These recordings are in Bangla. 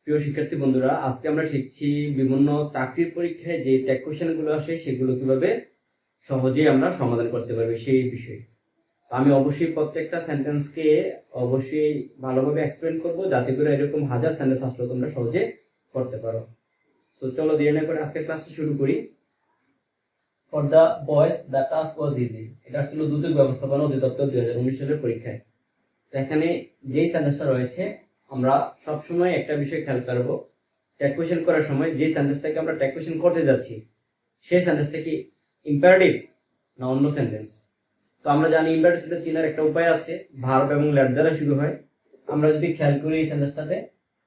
প্রিয় শিক্ষার্থী বন্ধুরা, আজকে আমরা শিখছি বিভিন্ন চাকরির পরীক্ষায় যে ট্যাগ কোশ্চেনগুলো আসে সেগুলো কিভাবে সহজেই আমরা সমাধান করতে পারবো সেই বিষয়ে। আমি অবশ্যই প্রত্যেকটা সেন্টেন্সকে অবশ্যই ভালোভাবে এক্সপ্লেন করব, যাতে করে এরকম হাজার সেন্টেন্স আসলে তোমরা সহজে করতে পারো। তো চলো দেরি না করে আজকে ক্লাসটা শুরু করি। For the boys the task was easy, এটা ছিল দুদক ব্যবস্থাপনা অধিদপ্তর 2019 সালের পরীক্ষায়। তো এখানে যেই সেন্টেন্সটা রয়েছে আমরা সবসময় একটা বিষয় খেয়াল করবো, ট্যাগ কোশ্চেন করার সময় যে সেন্টেন্সটাকে আমরা ট্যাগ কোশ্চেন করতে যাচ্ছি সেই সেন্টেন্সটা কি ইম্পারেটিভ না অন্য সেন্টেন্স। তো আমরা জানি ইম্পারেটিভ সেন্টেন্স চিনার একটা উপায় আছে, ভার্ব এবং ল্যাট দ্বারা শুরু হয়। আমরা যদি খেয়াল করি এই সেন্টেন্সটাতে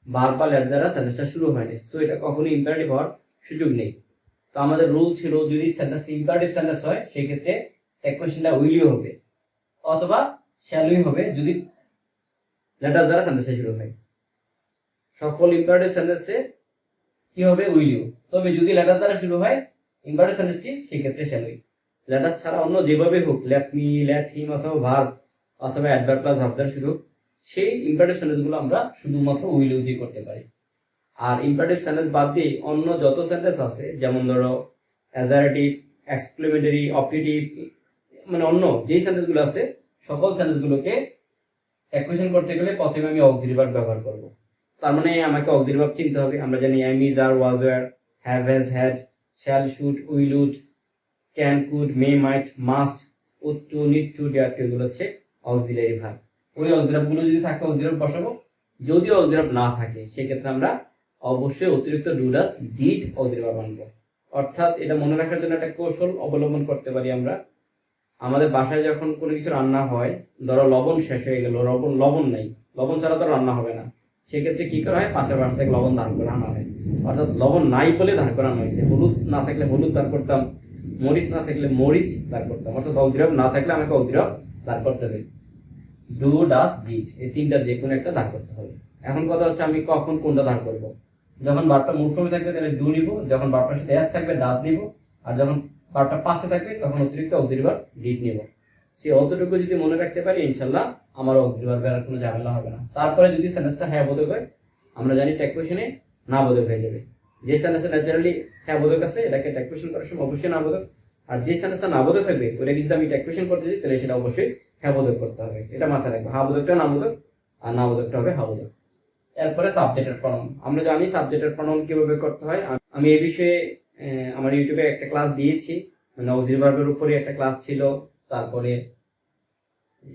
ভার্ব বা ল্যাট দ্বারা সেন্টেন্সটা শুরু হয়নি, সো এটা কখনোই ইম্পারেটিভ হওয়ার সুযোগ নেই। তো আমাদের রুল ছিল যদি সেন্টেন্সটা ইম্পারেটিভ সেন্টেন্স হয় সেই ক্ষেত্রে ট্যাগ কোশ্চেনটা উইলি হবে অথবা শ্যালই হবে যদি লেটার দ্বারা সেন্টেন্সে শুরু হয়। সকল ইম্পারেটিভ সেন্টেন্সে কি হবে উইলিউ, তবে যদি লেটার দ্বারা শুরু হয় ইম্পারেটিভ সেন্টেন্সটি সেই ক্ষেত্রে শ্যালই। লেটার ছাড়া অন্য যেভাবে হোক, লেট মি, লেট হিম অথবা ভার্ব অথবা অ্যাডভার্ব প্লাস ভার্ব দ্বারা শুরু হোক, সেই ইম্পারেটিভ সেন্টেন্সগুলো আমরা শুধুমাত্র উইলিউ দিয়ে করতে পারি। আর ইম্পারেটিভ সেন্টেন্স বাদ দিয়ে অন্য যত সেন্টেন্স আছে, যেমন ধরো অ্যাজারেটিভ, এক্সক্লেমেটরি, অপটেটিভ, মানে অন্য যেই সেন্টেন্সগুলো আছে সকল সেন্টেন্সগুলোকে ট্যাগ কোশ্চেন করতে গেলে প্রথমে আমি অক্সিলারি ভার্ব ব্যবহার করব। তার মানে আমাকে অক্সিলারি ভার্ব চিনতে হবে। আমরা জানি am, is, are, was, were, have, has, had, shall, should, will, would, can, could, may, might, must, would to, need to, dare to, এগুলো হচ্ছে অক্সিলারি ভার্ব। ওই অক্সিলারি গুলো যদি থাকে অক্সিলারি বসাবো, যদি অক্সিলারি না থাকে সেক্ষেত্রে আমরা অবশ্যই অতিরিক্ত do, does, did auxiliary verb আনবো। অর্থাৎ এটা মনে রাখার জন্য একটা কৌশল অবলম্বন করতে পারি আমরা। আমাদের বাসায় যখন কোনো কিছু রান্না হয়, ধরো লবণ শেষ হয়ে গেল, লবণ নাই, লবণ ছাড়া তো রান্না হবে না, সেক্ষেত্রে কি করা হয়, পাশের বাসা থেকে লবণ ধার করে আনা হয়। অর্থাৎ লবণ নাই বলে ধার করে আনা হয়েছে। হলুদ না থাকলে হলুদ ধার করতাম, মরিচ না থাকলে মরিচ ধার করতাম। অর্থাৎ অক্সিলারি না থাকলে আমাকে অক্সিলারি ধার করতে হবে। ডু, ডাজ, ডিড এই তিনটা যে কোনো একটা ধার করতে হবে। এখন কথা হচ্ছে আমি কখন কোনটা ধার করব। যখন ভার্বটা মুড ফর্মে থাকবে তাহলে ডু নিব, যখন ভার্বটার সাথে এস থাকবে ডাজ নিব, আর যখন ভার্বটা পাস্টে থাকবে তখন অতিরিক্ত অক্সিলারি ভার্ব ডিড নিব। সে অতটুকু যদি মনে রাখতে পারি ইনশাল্লাহ আমার অক্সিলারি ভার্বের আর কোনো ঝামেলা হবে না। তারপরে যদি সেন্টেন্সটা হ্যাঁ বোধক হয়, আমরা জানি ট্যাগ কোশ্চেনে না বোধক হয়ে যাবে। যে সেন্টেন্সে ন্যাচারালি হ্যাঁ বোধক আছে এটাকে ট্যাগ কোশ্চেন করার সময় অবশ্যই না বোধক, আর যে সেন্টেন্সটা না বোধক থাকবে ওটাকে যদি আমি ট্যাগ কোশ্চেন করতে যাই তাহলে সেটা অবশ্যই হ্যাঁ বোধক করতে হবে। এটা মাথায় রাখবে, হা বোধকটা না বোধক আর না বোধকটা হবে হা বোধক। এরপরে সাবজেক্টের প্রনাউন, আমরা জানি সাবজেক্টের প্রনাউন কিভাবে করতে হয়। আমি এই বিষয়ে আমার ইউটিউবে একটা ক্লাস দিয়েছি, মানে অক্সিলারি ভার্বের উপরে একটা ক্লাস ছিল, তারপরে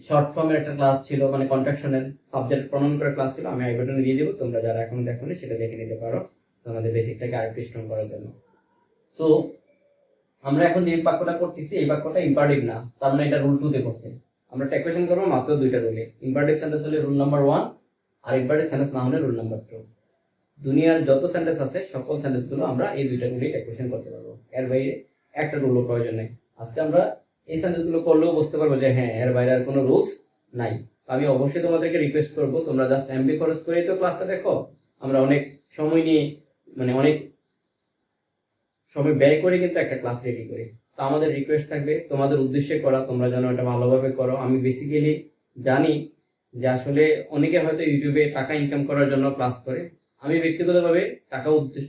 শর্ট ফর্মের একটা ক্লাস ছিল, মানে কন্ট্রাকশনের সাবজেক্ট প্রনাউন করার ক্লাস ছিল। আমি আই বাটনে দিয়ে দেবো, তোমরা যারা এখনো দেখোনি সেটা দেখে নিতে পারো তোমাদের বেসিকটাকে আরেকটু স্ট্রং করার জন্য। সো আমরা এখন যে বাক্যটা করতেছি এই বাক্যটা ইম্পারেটিভ না, তার মানে এটা রুল 2 তে করছে। আমরা ট্যাগ কোশ্চেন করবো মাত্র দুইটা রুলে। ইম্পারেটিভ সেন্টেন্স হলে রুল নাম্বার 1, আর ইম্পারেটিভ সেন্টেন্স না হলে রুল নাম্বার 2। দুনিয়ার যত সেন্টেন্স আছে সকল সেন্টেন্স গুলো আমরা এই দুইটা রুলেই ট্যাগ কোশ্চেন করতে পারবো, এর বাইরে একটা রুলও প্রয়োজন নেই। আজকে আমরা এই সেন্টেন্স গুলো করলেও বুঝতে পারবো যে হ্যাঁ এর বাইরে আর কোনো রুলস নাই। আমি অবশ্যই তোমাদেরকে রিকোয়েস্ট করবো, তোমরা জাস্ট এমবি খরচ করেই তো ক্লাসটা দেখো। আমরা অনেক সময় নিয়ে, মানে অনেক সময় ব্যয় করে কিন্তু একটা ক্লাস রেডি করি। তো আমাদের রিকোয়েস্ট থাকবে তোমাদের উদ্দেশ্যে করা, তোমরা যেন এটা ভালোভাবে করো। আমি বেসিক্যালি জানি যে আসলে অনেকে হয়তো ইউটিউবে টাকা ইনকাম করার জন্য ক্লাস করে। আমি ব্যক্তিগতভাবে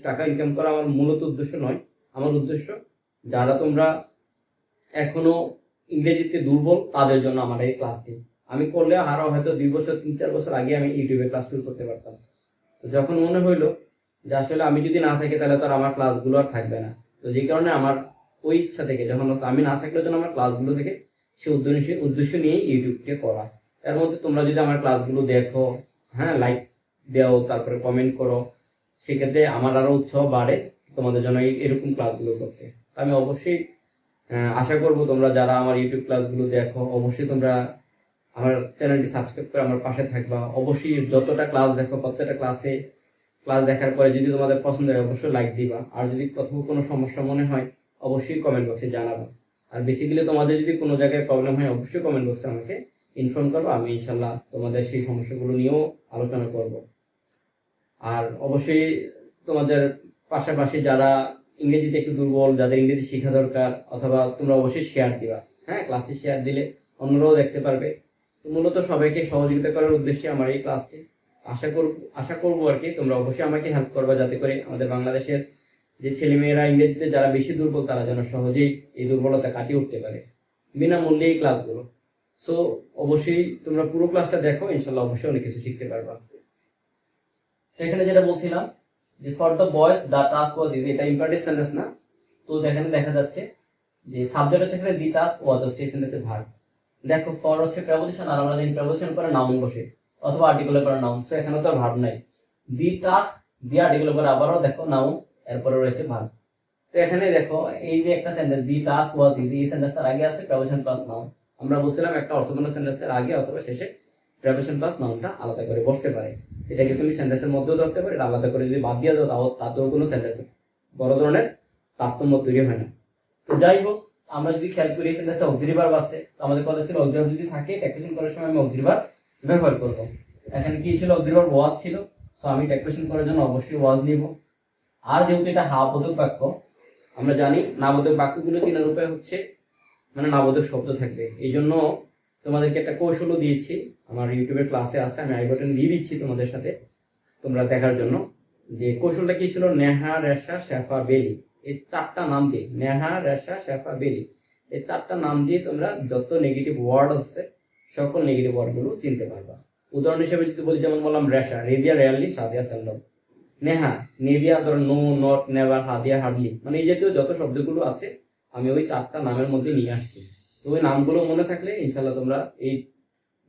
টাকা ইনকাম করা আমার মূলত উদ্দেশ্য নয়। আমার উদ্দেশ্য যারা তোমরা এখনো ইংরেজিতে দুর্বল তাদের জন্য আমার এই ক্লাসটি। আমি করলে আরো হয়তো 2 বছর 3-4 বছর আগে আমি ইউটিউবে ক্লাস শুরু করতে পারতাম। তো যখন মনে হইলো যে আসলে আমি যদি না থাকি তাহলে তো আর আমার ক্লাসগুলো আর থাকবে না, তো যে কারণে আমার ওই ইচ্ছা থেকে, যখন আমি না থাকলে যেন আমার ক্লাসগুলো থেকে সে উদ্দেশ্য নিয়ে ইউটিউবকে করা। এর মধ্যে তোমরা যদি আমার ক্লাসগুলো দেখো, হ্যাঁ লাইক দাও, তারপরে কমেন্ট করো, সেক্ষেত্রে আমার আরো উৎসাহ বাড়ে তোমাদের জন্য এরকম ক্লাসগুলো করতে। আমি অবশ্যই আশা করবো তোমরা যারা আমার ইউটিউব ক্লাসগুলো দেখো অবশ্যই তোমরা আমার চ্যানেলটি সাবস্ক্রাইব করে আমার পাশে থাকবা। অবশ্যই যতটা ক্লাস দেখো প্রত্যেকটা ক্লাস দেখার পরে যদি তোমাদের পছন্দ হয় অবশ্যই লাইক দিবা, আর যদি কোথাও কোনো সমস্যা মনে হয় অবশ্যই কমেন্ট বক্সে জানাবা। আর বেসিক্যালি তোমাদের যদি কোনো জায়গায় প্রবলেম হয় অবশ্যই কমেন্ট বক্সে আমাকে ইনফর্ম করবো, আমি ইনশাল্লাহ তোমাদের সেই সমস্যাগুলো নিয়েও আলোচনা করব। আর অবশ্যই তোমাদের পাশাপাশি যারা ইংরেজিতে একটু দুর্বল, যাদের ইংরেজি শেখা দরকার, অথবা তোমরা অবশ্যই শেয়ার দিবা। হ্যাঁ, ক্লাসে শেয়ার দিলে অন্যরাও দেখতে পারবে। তো মূলত সবাইকে সহযোগিতা করার উদ্দেশ্যে আমার এই ক্লাসটি। আশা করবো আর কি তোমরা অবশ্যই আমাকে হেল্প করবে, যাতে করে আমাদের বাংলাদেশের যে ছেলেমেয়েরা ইংরেজিতে যারা বেশি দুর্বল তারা যেন সহজেই এই দুর্বলতা কাটিয়ে উঠতে পারে, বিনামূল্যে এই ক্লাসগুলো। সো অবশ্যই তোমরা পুরো ক্লাসটা দেখো, ইনশাল্লাহ অবশ্যই অনেক কিছু শিখতে পারবা। এখানে যেটা বলছিলাম যে for the boys the task was easy, এটা ইম্পারেটিভ সেন্টেন্স না? তো এখানে দেখা যাচ্ছে যে সাবজেক্ট হচ্ছে এখানে দি টাস্ক ওয়াজ হচ্ছে এই সেন্টেন্সের ভার্ব। দেখো ফর হচ্ছে প্রেপোজিশন, আর আমরা জানি প্রেপোজিশন পরে নাউন বসে অথবা আর্টিকেলের পরে নাউন। সো এখানে তো ভার্ব নাই, দি টাস্ক দি আর্টিকেলের পরে আবারও দেখো নাউন, এরপরে রয়েছে ভার্ব। তো এখানে দেখো এই যে একটা sentence the task was easy, এই সেন্টেন্সের আগে আছে প্রেপোজিশন প্লাস নাউন। আমরা বলছিলাম একটা অর্থপূর্ণ সেন্টেন্সের আগে অথবা শেষে প্রেপোজিশন প্লাস নাউনটা আলাদা করে বসতে পারে। এটাকে তুমি সেন্টেন্সের মধ্যেও ধরতে পারো, এটা আলাদা করে যদি বাদ দিয়ে দাও তাতেও কোনো সেন্টেন্স বড় ধরনের তারতম্য তৈরি হয় না। তো যাই হোক, আমরা যদি খেয়াল করি সেন্টেন্সে অক্সিলারি ভার্ব আছে, তো আমাদের কথা ছিল অক্সিলারি যদি থাকে ট্যাক্সেশন করার সময় আমি অক্সিলারি ভার্ব ব্যবহার করব। এখানে কি ছিল? অক্সিলারি ভার্ব ওয়াজ ছিল, সো আমি ট্যাক্সেশন করার জন্য অবশ্যই ওয়াজ নিব। আর যেহেতু এটা হাবোধক বাক্য, আমরা জানি নাবোধক বাক্যগুলো চেনার উপায় হচ্ছে মানে নাবোধক শব্দ থাকবে। এই জন্য তোমাদেরকে একটা কৌশলও দিয়েছি, আমার ইউটিউবের ক্লাসে আছে, আমি আই বাটন দিয়ে দিচ্ছি তোমাদের সাথে তোমরা দেখার জন্য। যে কৌশলটা কি ছিল? নেহা, রেশা, শেফা, বেলি, এই চারটা নাম দিয়ে, নেহা, রেশা, শেফা, বেলি, এই চারটা নাম দিয়ে তোমরা যত নেগেটিভ ওয়ার্ড আছে সকল নেগেটিভ ওয়ার্ডগুলো চিনতে পারবা। উদাহরণ হিসেবে যদি বলি, যেমন বললাম রেশা, রেডিয়া, রেয়ারলি, সাদিয়া, সেলডম। নেহা, নেভিয়া, ধরো নো, নট, নেভার, হাদিয়া, হার্ডলি, মানে এই জাতীয় যত শব্দগুলো আছে আমি ওই চারটা নামের মধ্যে নিয়ে আসছি। তো ওই নামগুলো মনে থাকলে ইনশাল্লাহ তোমরা এই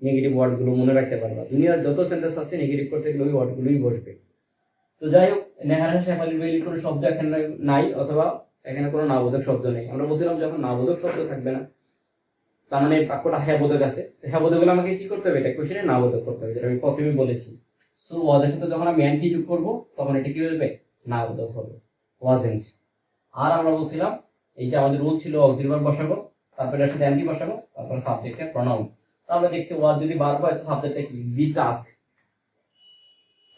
নেগেটিভ ওয়ার্ডগুলো মনে রাখতে পারবা। দুনিয়ার যত সেন্টেন্স আছে নেগেটিভ করতে গেলে ওই ওয়ার্ডগুলোই বসবে। তো যাই হোক, নেহার, শেফালি, বেলি কোনো শব্দ এখানে নাই, অথবা এখানে কোনো নাবোধক শব্দ নেই। আমরা বলছিলাম যখন নাবোধক শব্দ থাকবে না, তার মানে বাক্যটা হ্যাবোধক আছে, হ্যাবোধক হলে আমাকে কি করতে হবে? এটা কোশ্চেনে নাবোধক করতে হবে, যেটা আমি প্রথমেই বলেছি। সো ওয়াজের সাথে যখন আমি অ্যান্টি যোগ করবো তখন এটা কি হবে? নাবোধক হবে, ওয়াজেন্ট। আর আমরা বলছিলাম এই যে আমাদের রুল ছিল অক্সিলারি ভার্ব বসাবো, তারপরে এর সাথে অ্যান্টি বসাবো, তারপরে সাবজেক্টের প্রনাউন। তো আমরা দেখছি ওয়াজ যদি ভার্ব হয় তো সাবজেক্টটা কি? দি টাস্ক।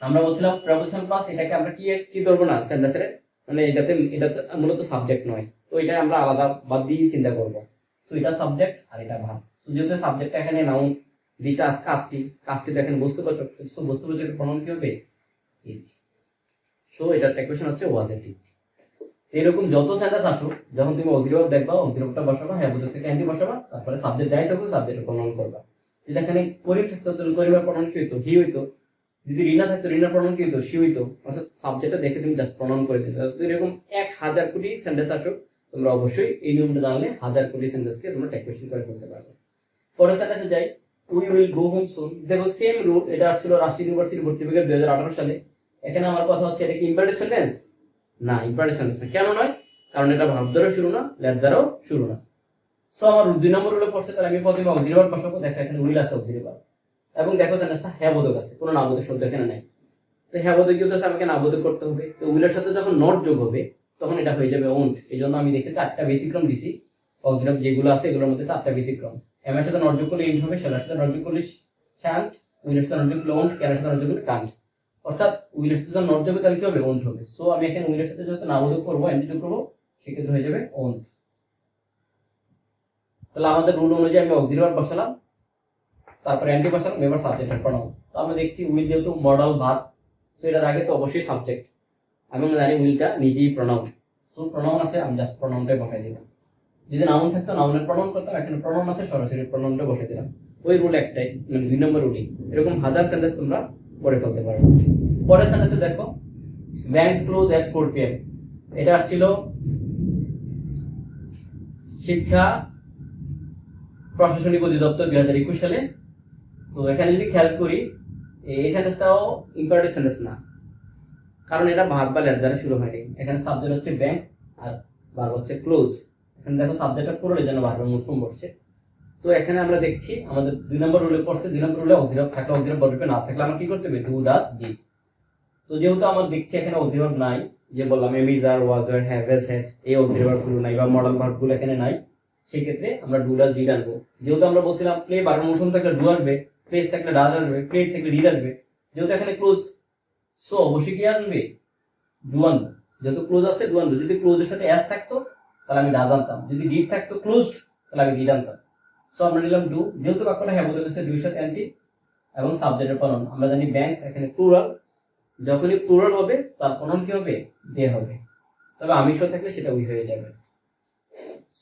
আমরা বলছিলাম প্রেপোজিশন প্লাস, এটাকে আমরা কি ধরবো না সেন্টেন্সের, মানে এটা মূলত সাবজেক্ট নয়, তো এটা আমরা আলাদা বাদ দিয়ে চিন্তা করবো। তো এটা সাবজেক্ট আর এটা ভার্ব। তো যেহেতু সাবজেক্টটা এখানে নাউন, দি টাস্ক কাজটি তো এখানে বস্তুবাচক, সো বস্তুবাচকের প্রনাউন কি হবে? ইট। সো এটার ট্যাক্সেশন হচ্ছে ওয়াজ ইট। এরকম যত সেন্টেন্স আসুক, যখন তুমি অক্সিলারি ভার্ব দেখবা অক্সিলারি ভার্বটা বসাবা, হ্যাঁ বোঝাতে থেকে অ্যান্টি বসাবা, তারপরে সাবজেক্ট যাই থাকুক সাবজেক্টের প্রনাউন করবা। যদি এখানে করিম থাকতো তাহলে করিমের প্রনাউন কি হইতো? হি হইতো। যদি রিনা থাকতো রিনার প্রনাউন কি হইতো? সি হইতো। অর্থাৎ সাবজেক্টটা দেখে তুমি জাস্ট প্রনাউন করে দিতে। তো এরকম 1000 কোটি সেন্টেন্স আসুক, তোমরা অবশ্যই এই নিয়মটা জানলে 1000 কোটি সেন্টেন্সকে তোমরা ট্যাক্সেশন করে ফেলতে পারবে। পরের সেন্টেন্সে যাই, উই উইল গো হোম সুন। দেখো সেম রুল, এটা আসছিল রাজশাহী ইউনিভার্সিটি ভর্তি পরীক্ষা 2018 সালে। এখানে আমার কথা হচ্ছে এটা কি ইম্পারেটিভ সেন্টেন্স? না, ইম্পারেটিভ সেন্টেন্স না। কেন নয়? কারণ এটা ভার্ব দ্বারা শুরু না, লেট দ্বারাও শুরু না। সো আমার 2 নম্বর রুলে পড়ছে, তাহলে আমি প্রথমে অক্সিলারি ভার্ব বসাবো। দেখো এখানে উইল আছে, অক্সিলারি ভার্ব, এবং দেখো সেন্টেন্সটা হ্যাবোধক আছে, কোনো নাবোধক শব্দ এখানে নাই। তো হ্যাবোধক কি হচ্ছে? আমাকে নাবোধক করতে হবে। তো উইলের সাথে যখন নট যোগ হবে তখন এটা হয়ে যাবে ওন্ট। এই জন্য আমি দেখতে 4টা ব্যতিক্রম দিছি, অক্সিলারি যেগুলো আছে এগুলোর মধ্যে 4টা ব্যতিক্রম। এম এর সাথে নট যোগ করলে ইন্ট হবে, শেলের সাথে নট যোগ করলে শ্যান্ট, উইলের সাথে নট যোগ করলে ওন্ট, ক্যানের সাথে নট যোগ করলে কান্ট। অর্থাৎ উইলের সাথে যখন নট যোগ হবে তাহলে কি হবে? ওন্ট হবে। সো আমি এখানে উইলের সাথে যখন নাবোধক করবো, এন্টি যোগ করবো, সেক্ষেত্রে হয়ে যাবে ওন্ট। তাহলে আমাদের রুল অনুযায়ী আমি অক্সিলারি ভার্ব বসালাম, তারপরে অ্যান্টি বসালাম, এবার সাবজেক্টের প্রনাউন। তো আমরা দেখছি উইল যেহেতু মডাল ভার্ব, তো এটার আগে তো অবশ্যই সাবজেক্ট, এবং জানি উইলটা নিজেই প্রনাউন। সো প্রনাউন আছে, আমি জাস্ট প্রনাউনটাই বসাই দিলাম। যদি নাউন থাকতো নাউনের প্রনাউন করতাম, এখানে প্রনাউন আছে সরাসরি প্রনাউনটা বসাই দিলাম। ওই রুল একটাই, মানে 2 নম্বর রুলই। এরকম 1000 সেন্টেন্স তোমরা পড়ে ফেলতে পারো। পরের সেন্টেন্সে দেখো, ব্যাংকস ক্লোজ এট 4 PM। এটা আসছিল শিক্ষা প্রশাসনিক অধিদপ্তর 2021 সালে। তো এখানে যদি খেয়াল করি, এই সেন্টেন্সটাও ইম্পারেটিভ সেন্টেন্স না, কারণ এটা ভার্ব বা লেট দ্বারা শুরু হয়নি। এখানে সাবজেক্ট হচ্ছে ব্যাংকস আর ভার্ব হচ্ছে ক্লোজ। এখানে দেখো সাবজেক্টটা পুরো, এই জন্য ভার্বের মূল ফর্ম বসছে। তো এখানে আমরা দেখছি আমাদের 2 নম্বর রুলে পড়ছে, 2 নম্বর রুলে অক্সিলারি থাকলে অক্সিলারি বসবে, না থাকলে আমরা কি করতে হবে? Do, does, did. তো যেহেতু আমরা দেখছি এখানে অক্সিলারি নাই, যে বললাম am is, are, was, are, have, has, had, এই অক্সিলারি ভার্বগুলো নাই বা মডাল ভার্বগুলো এখানে নাই, সেই ক্ষেত্রে আমরা ডু, ডাজ, ডিড আনবো। যেহেতু আমরা বলছিলাম প্লে ভার্বের মূল ফর্ম থাকলে ডু আসবে, প্লেস থাকলে ডাজ আসবে, প্লেট থাকলে ডিড আসবে। যেহেতু এখানে ক্লোজ, সো অবশ্যই কি আনবে? ডু আনবো। যেহেতু ক্লোজ আছে ডু আনবো। যদি ক্লোজের সাথে এস থাকতো তাহলে আমি ডাজ আনতাম, যদি ডিড থাকতো ক্লোজড তাহলে আমি ডিড আনতাম। সো আমরা নিলাম ডু। যেহেতু বাক্যটা হ্যাঁ বলে গেছে, ডুর সাথে অ্যান্টি, এবং সাবজেক্টের প্রনাউন। আমরা জানি ব্যাংকস এখানে প্লুরাল, যখনই প্লুরাল হবে তার প্রনাউন কি হবে? দে হবে। তবে আমিষ থাকলে সেটা উই হয়ে যাবে।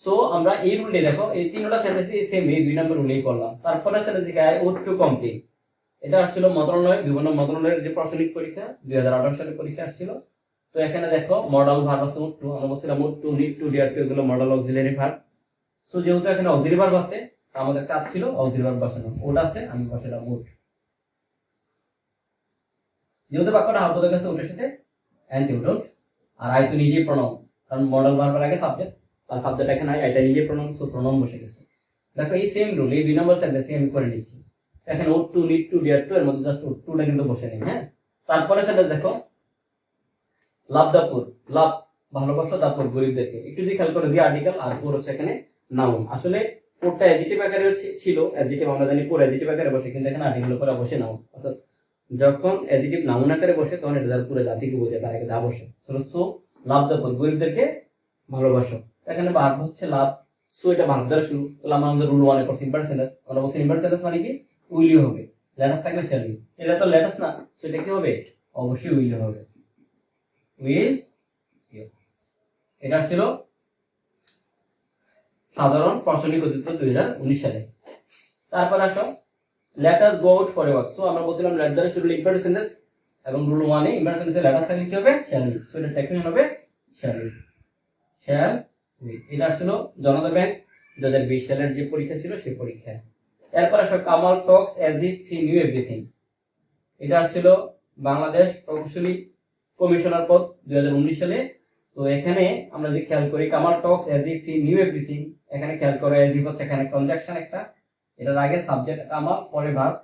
সো আমরা এই রুলটি দেখো, এই তিনটা সেন্টেন্সই সেম, এই 2 নম্বর রুলেই করলাম। তারপরে sentence I ought to complete, এটা আসছিল মন্ত্রণালয়, বিভিন্ন মন্ত্রণালয়ের যে প্রশাসনিক পরীক্ষা 2018 সালে পরীক্ষা আসছিল। তো এখানে দেখো মডাল ভার্ব আছে ওট টু, আমরা বলছিলাম ought to, need to, dare to, এগুলো মডাল অক্সিলারি ভার্ব। সো যেহেতু এখানে অক্সিলারি ভার্ব আছে, আমাদের কাজ ছিল অক্সিলারি ভার্ব বসানো। ওট আছে, আমি বসালাম ওট। যেহেতু বাক্যটা হাফ হয়ে গেছে ওটের সাথে, অ্যান্টিউটন, আর আই তো নিজেই প্রনাউন, কারণ মডাল ভার্বের আগে সাবজেক্ট, আর সাবজেক্ট এখানে এটা নিজে প্রনাউন, সো প্রনাউন বসে গেছে। দেখো এই সেম রুল এই 2 নম্বর সেন্টেন্সে আমি করে নিচ্ছি। এখানে ought to, need to, dare to, এর মধ্যে জাস্ট ওট টুটা কিন্তু বসে নেই। হ্যাঁ, তারপরে সেন্টেন্স দেখো, লাভ দা পুর, লাভ ভালোবাসা, দা পুর গরিবদেরকে। একটু যদি খেয়াল করে দিই, আর্টিকেল আর পুর হচ্ছে এখানে নাউন। আসলে পুরটা অ্যাডজেক্টিভ আকারে ছিল, অ্যাডজেক্টিভ আমরা জানি পুর অ্যাডজেক্টিভ আকারে বসে, কিন্তু এখানে আর্টিকেল পরে বসে নাউন। অর্থাৎ যখন অ্যাডজেক্টিভ নাউন আকারে বসে তখন এটা তার পুরো জাতিকে বোঝায়, তার আগে দা বসে। সো লাভ দা পুর, গরিবদেরকে ভালোবাসো। এখানে ভার্ব হচ্ছে লাভ, সো এটা ভার্ব দ্বারা শুরু। তাহলে আমাদের রুল 1 এর পর ইম্পারেন্ট সেন্টেন্স, আমরা বলছি ইম্পারেন্ট সেন্টেন্স মানে কি? উইলি হবে, লেটাস থাকলে শ্যাল বি। এটা তো লেটাস না, সেটা কি হবে? অবশ্যই উইলি হবে, উইল। এটা ছিল সাধারণ প্রশাসনিক অধিদপ্তর 2019 সালে। তারপর আসো let us go out for a walk. So আমরা বলছিলাম লেট দ্বারা শুরু ইম্পারেন্ট সেন্টেন্স, এবং রুল 1 এ ইম্পারেন্ট সেন্টেন্সে লেটাস থাকলে কি হবে? Shall be. সো এটা টেকনিক হবে শ্যাল বি, শ্যাল বি। এটা আসলে জনতা ব্যাংক 2020 সালের যে পরীক্ষা ছিল সেই পরীক্ষা। এরপর আসো Kamal talks as if he knew everything. এটা আসছিল বাংলাদেশ প্রকৌশলী কমিশনার পদ 2019 সালে। তো এখানে আমরা যদি খেয়াল করি, Kamal talks as if he knew everything, এখানে খেয়াল করো অ্যাজ ইফ হচ্ছে এখানে কনজাংশন একটা, এটার আগে সাবজেক্ট কামাল, পরে ভার্ব,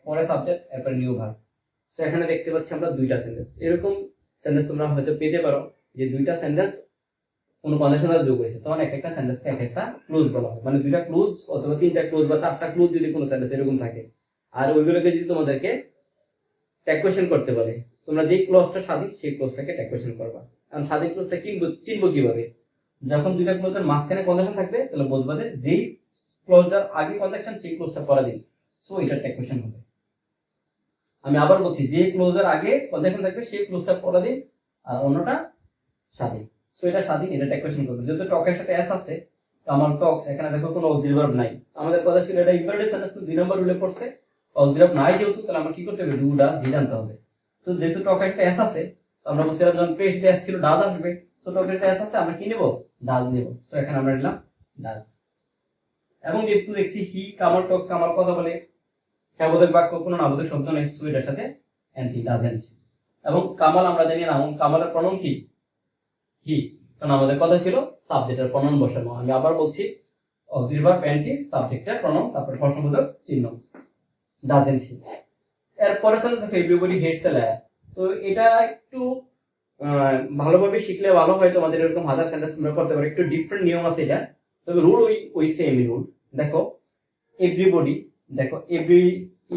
পরে সাবজেক্ট, এরপর নিউ ভার্ব। সো এখানে দেখতে পাচ্ছি আমরা 2টা সেন্টেন্স। এরকম সেন্টেন্স তোমরা হয়তো পেতে পারো যে 2টা সেন্টেন্স কোনো কন্ডিশনাল যোগ হয়েছে, তখন একটা সেন্টেন্সকে একটা ক্লোজ বলা হয়। মানে 2টা ক্লোজ অথবা 3টা ক্লোজ বা 4টা ক্লোজ যদি কোনো সেন্টেন্স এরকম থাকে, আর ওইগুলোকে যদি তোমাদেরকে ট্যাগ কোয়েশ্চেন করতে বলে, তোমরা যে ক্লোজটা স্বাধীন সেই ক্লোজটাকে ট্যাগ কোয়েশ্চেন করবা। কারণ স্বাধীন ক্লোজটা চিনবো কিভাবে? যখন 2টা ক্লোজের মাঝখানে কন্ডিশন থাকবে, তাহলে বুঝবা যে যেই ক্লোজটার আগে কন্ডিশন সেই ক্লোজটা পরে দিন, সো এটা ট্যাগ কোয়েশ্চেন হবে। আমি আবার বলছি, যে ক্লোজের আগে কন্ডিশন থাকবে সেই ক্লোজটা পরে দিন, আর অন্যটা স্বাধীন। সো এটা স্বাধীন, এটা ট্যাগ কোয়েশ্চন করবে। যেহেতু টকের সাথে এস আছে, কামাল টক্স, এখানে দেখো কোনো অক্সিলারি ভার্ব নাই। আমাদের কথা ছিল এটা ইম্পারেটিভ সেন্টেন্স, 2 নম্বর রুলে পড়ছে অক্সিলারি ভার্ব নাই যেহেতু, তাহলে আমরা কি করতে হবে? ডু, ডাজ, ডিড আনতে হবে। তো যেহেতু টকের সাথে এস আছে, তো আমরা বলছিলাম যখন পেশ এস ছিল ডাজ আসবে, তো টকের সাথে এস আছে, আমরা কি নেব? ডাজ নেব। তো এখানে আমরা নিলাম ডাজ। এবং যেহেতু দেখছি হি, কামাল টক্স, কামাল কথা বলে, হ্যাবোধক বাক্য, কোনো নাবোধক শব্দ নেই, সো এটার সাথে অ্যান্টি, ডাজেন্ট। এবং কামাল আমরা জানি না, কামালের প্রনাউন কি? হি। কারণ আমাদের কথা ছিল সাবজেক্টের প্রনাউন বসানো। আমি আবার বলছি, অক্সিলারি ভার্ব অ্যান্টি, সাবজেক্টের প্রনাউন, তারপর প্রশ্নবোধক চিহ্ন, ডাজেন্ট হি। এরপরে চলে দেখো এভরিবডি হেটস এ লায়ার। তো এটা একটু ভালোভাবে শিখলে ভালো হয়, তোমাদের এরকম হাজার সেন্টেন্স তোমরা করতে পারো। একটু ডিফারেন্ট নিয়ম আছে এটা, তবে রুল ওই সেম রুল। দেখো এভরিবডি, দেখো every,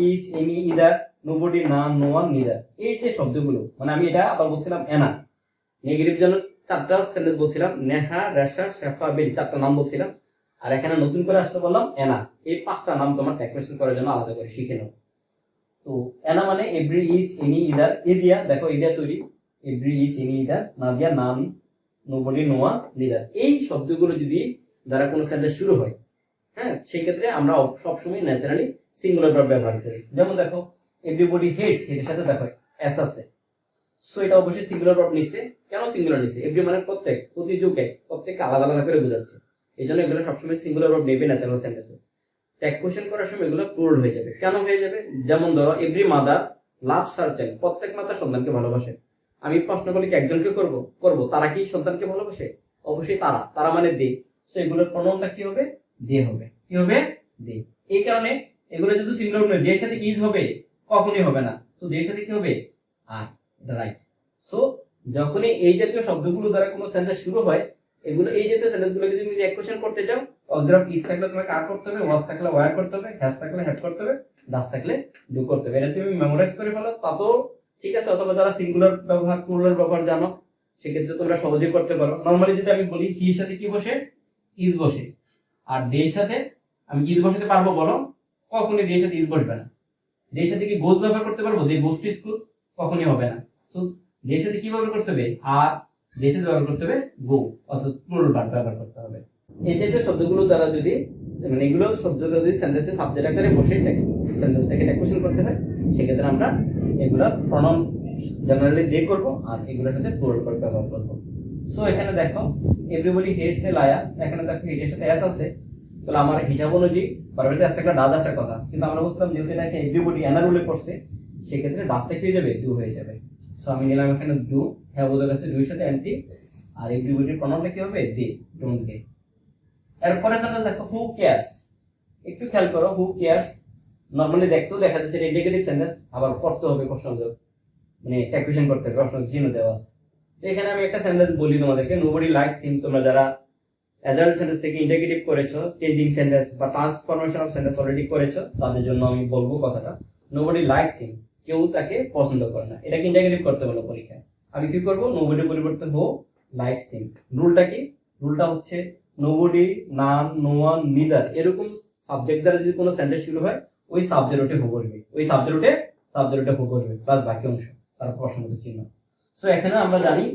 is, any, either, nobody, না, নো ওয়ান, নিদার, এই যে শব্দগুলো, মানে আমি এটা আবার বলছিলাম এনা, নেগেটিভ জন্য 4টা সেন্টেন্স বলছিলাম, নেহা, রেশা, শেফা, বেল, 4টা নাম বলছিলাম। আর এখানে নতুন করে আসতে বললাম এনা। এই 5টা নাম তোমার ট্যাগ কোয়েশ্চন করার জন্য আলাদা করে শিখে নাও। তো এনা মানে এভরি, ইজ, এনি, ইদার, এ দিয়া, দেখো এ দিয়া তৈরি, এভরি, ইজ, এনি, ইদার, না দিয়া, নাম, নোবডি, নো ওয়ান, নিদার। এই শব্দগুলো যদি দ্বারা কোনো সেন্টেন্স শুরু হয়, হ্যাঁ, সেই ক্ষেত্রে আমরা সবসময় ন্যাচারালি সিঙ্গুলার ভার্ব ব্যবহার করি। যেমন দেখো এভরিবডি হেটস, এর সাথে দেখো এস আছে, সো এটা অবশ্যই সিঙ্গুলার ভার্ব নিছে। কেন সিঙ্গুলার নিছে? এভরি মানে প্রত্যেক, প্রতি যুগে, প্রত্যেককে আলাদা আলাদা করে বোঝাচ্ছে। এই জন্য এগুলো সবসময় সিঙ্গুলার ভার্ব নেবে ন্যাচারাল সেন্টেন্সে। ট্যাগ কোয়েশ্চন করার সময় এগুলো প্লুরাল হয়ে যাবে। কেন হয়ে যাবে? যেমন ধরো every mother loves her child, প্রত্যেক মাতা সন্তানকে ভালোবাসে। আমি প্রশ্ন করলে কি একজনকে করব, তারা কি সন্তানকে ভালোবাসে? অবশ্যই তারা মানে দে। সো এগুলোর প্রনাউনটা কি হবে? দে হবে। কি হবে? দে। এই কারণে এগুলো যেহেতু সিঙ্গুলার নয়, দের সাথে কি ইজ হবে? কখনোই হবে না। তো দের সাথে কি হবে? আর, এটা রাইট। সো যখনই এই জাতীয় শব্দগুলো দ্বারা কোনো সেন্টেন্স শুরু হয়, এগুলো এই জাতীয় সেন্টেন্সগুলোকে যদি তুমি কোয়েশ্চন করতে যাও, অবজার্ভ ইজ থাকলে তোমাকে আর করতে হবে, ওয়াজ থাকলে ওয়্যার করতে হবে, হ্যাজ থাকলে হ্যাভ করতে হবে, ডাজ থাকলে ডু করতে হবে। এটা তুমি মেমোরাইজ করে ফেলো তাতেও ঠিক আছে, অথবা যারা সিঙ্গুলার ব্যবহার, প্লুরাল ব্যবহার জানো, সেক্ষেত্রে তোমরা সহজেই করতে পারো। নরমালি যদি আমি বলি হি সাথে কি বসে? ইজ বসে। আর দে সাথে আমি ইজ বসাতে পারবো বলো? কখনোই দে সাথে ইজ বসবে না। এর সাথে কি গোজ ব্যবহার করতে পারবো? দে গোজ টু স্কুল? কখনই হবে না। সো এর সাথে কি ব্যবহার করতে হবে? আর এর সাথে ব্যবহার করতে হবে গো, অর্থাৎ প্লুরাল ভার্ব ব্যবহার করতে হবে। এই টাইপের শব্দগুলো দ্বারা যদি মানে এগুলো শব্দগুলো যদি সেন্টেন্সে সাবজেক্ট আকারে বসে সেন্টেন্সটাকে ডেকোরেশন করতে হয়, সেক্ষেত্রে আমরা এগুলা প্রনাউন জেনারেলি দে করব আর এগুলোর সাথে প্লুরাল ভার্ব ব্যবহার করব। সো এখানে দেখো এভরিবডি হেটস এ লায়ার, এখানে দেখো হেটের সাথে এস আছে, তাহলে আমার হিসাব অনুযায়ী বারবারই আজকে একটা ডাজ আসার কথা, কিন্তু আমরা বুঝলাম যেহেতু এটাকে এভরিবডি এনার উল্লেখ করছে, সেক্ষেত্রে ডাজটা কি হয়ে যাবে? ডু হয়ে যাবে। সো আমি নিলাম এখানে ডু, হ্যাঁ বোঝা গেছে, ডুর সাথে এন্টি, আর এভরিবডির প্রনাউনটা কি হবে? দে, ডোন্ট দে। এরপরে সেন্টেন্স দেখো হু কেয়ারস, একটু খেয়াল করো, হু কেয়ারস নরমালি দেখতেও দেখা যাচ্ছে এটা ইন্ডিকেটিভ সেন্টেন্স, আবার করতে হবে প্রশ্ন মানে ট্যাকুয়েশন করতে হবে, প্রশ্ন চিহ্ন দেওয়া আছে। তো এখানে আমি একটা সেন্টেন্স বলি তোমাদেরকে, নোবডি লাইকস হিম। তোমরা যারা অ্যাডজার্ভ সেন্টেন্স থেকে ইন্ডিকেটিভ করেছো, চেঞ্জিং সেন্টেন্স বা ট্রান্সফরমেশন অফ সেন্টেন্স অলরেডি করেছো, তাদের জন্য আমি বলবো কথাটা, নোবডি লাইকস হিম, কেউ তাকে পছন্দ করে না, এটাকে ইন্ডিকেটিভ করতে হলো পরীক্ষায়। আমি কি করবো? নোবডি পরিবর্তে হো লাইকস হিম। রুলটা কি? রুলটা হচ্ছে নোবডি, নান, নো ওয়ান, নিদার এরকম সাবজেক্ট দ্বারা যদি কোনো সেন্টেন্স শুরু হয়, ওই সাবজেক্ট ওটে হো বসবে, ওই সাবজেক্ট ওটে হো বসবে, প্লাস বাকি অংশ তার প্রশ্নবোধক চিহ্ন। সো এখানে আমরা জানি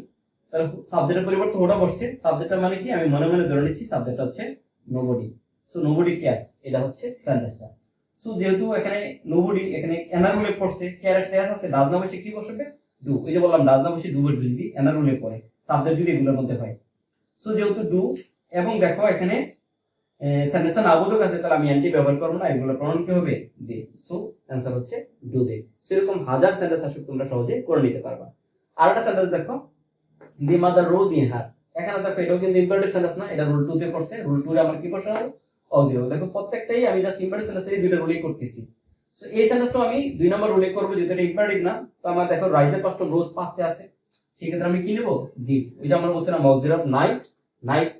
তাহলে সাবজেক্টের পরিবর্তে ওটা বসছে, সাবজেক্টটা মানে কি? আমি মনে মনে ধরে নিচ্ছি সাবজেক্টটা হচ্ছে নোবডি। সো নোবডি কেয়ারস, এটা হচ্ছে সেন্টেন্সটা। সো যেহেতু এখানে নোবডি, এখানে এনার উল্লেখ করছে, কেয়ারস টেস আছে, ডাজ না বসে কি বসবে? ডু। ওই যে বললাম ডাজ না বসে ডু বসবে যদি এনার উল্লেখ করে, সাবজেক্ট যদি এগুলোর মধ্যে হয়। সো যেহেতু ডু, এবং দেখো এখানে সেন্টেন্সটা নাবোধক আছে, তাহলে আমি অ্যান্টি ব্যবহার করবো না, এগুলো প্রনাউন কি হবে? দে। সো অ্যান্সার হচ্ছে ডু দে। সেরকম হাজার সেন্টেন্স আসলে তোমরা সহজে করে নিতে পারবা। আরেকটা সেন্টেন্স দেখো, the mother rose in her. এখানে দেখো এটাও কিন্তু ইম্পারেটিভ সেন্টেন্স না, এটা রুল 2 তে পড়ছে। রুল 2 এ আমার কি করতে হবে? অদিও। দেখো প্রত্যেকটাই আমি জাস্ট ইম্পারেটিভ সেন্টেন্স থেকে দুইটা রুলই করতেছি। সো এই সেন্টেন্সটা আমি 2 নম্বর রুলে করব, যেহেতু এটা ইম্পারেটিভ না। তো আমার দেখো রাইজের পাঁচটা রোজ পাঁচটা আছে, সেক্ষেত্রে আমি কি নেব? ডিড। ওই যে আমরা বলছিলাম auxiliary of night, night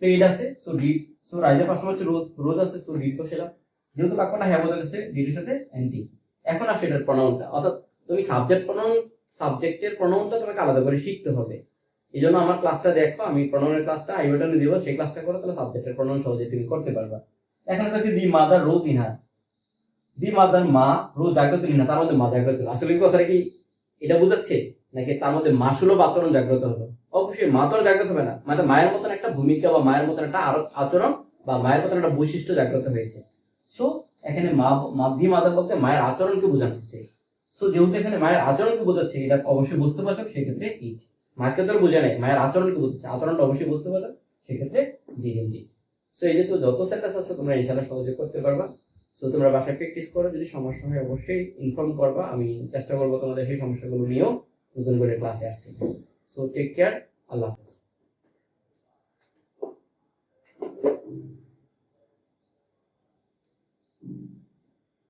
paid আছে, সো ডিড। সো রাইজের পাঁচটা হচ্ছে রোজ, রোজ আছে, সো ডিড বসালাম। যেহেতু বাক্যটা হ্যাঁ বলে গেছে, ডিডের সাথে এন্টি। এখন আসে এটার প্রনাউনটা, অর্থাৎ তুমি সাবজেক্টের প্রনাউনটা তোমাকে আলাদা করে শিখতে হবে। এই জন্য আমার ক্লাসটা দেখো, আমি প্রনাউনের ক্লাসটা আই বাটনে দিব, সেই ক্লাসটা করো, তাহলে সাবজেক্টের প্রনাউন সহজে তুমি করতে পারবা। এখানে দেখো the mother rose in her, the mother মা রোজ জাগ্রত ইন হার, তার মধ্যে মা জাগ্রত হলো। আসলে কি কথাটা কি এটা বোঝাচ্ছে নাকি তার মধ্যে মাসুলভ আচরণ জাগ্রত হলো? অবশ্যই মা তো আর জাগ্রত হবে না, মানে মায়ের মতন একটা ভূমিকা বা মায়ের মতন একটা আচরণ বা মায়ের মতন একটা বৈশিষ্ট্য জাগ্রত হয়েছে। সো এখানে মা দি মাদার বলতে মায়ের আচরণকে বোঝানো হচ্ছে। সো যেহেতু এখানে মায়ের আচরণকে বোঝাচ্ছে, এটা অবশ্যই বুঝতেবাচক, সেক্ষেত্রে ইট। মাকে তো বোঝা নেই, মায়ের আচরণকে বোঝাচ্ছে, আচরণটা অবশ্যই বুঝতেবাচক, সেক্ষেত্রে ডিএনডি। সো এই যেহেতু যত সেন্টেন্স আছে তোমরা ইনশাআল্লাহ সহজে করতে পারবা। সো তোমরা বাসায় প্র্যাকটিস করো, যদি সমস্যা হয় অবশ্যই ইনফর্ম করবা, আমি চেষ্টা করবো তোমাদের সেই সমস্যাগুলো নিয়েও নতুন করে ক্লাসে আসতে। সো টেক কেয়ার, আল্লাহ হাফেজ।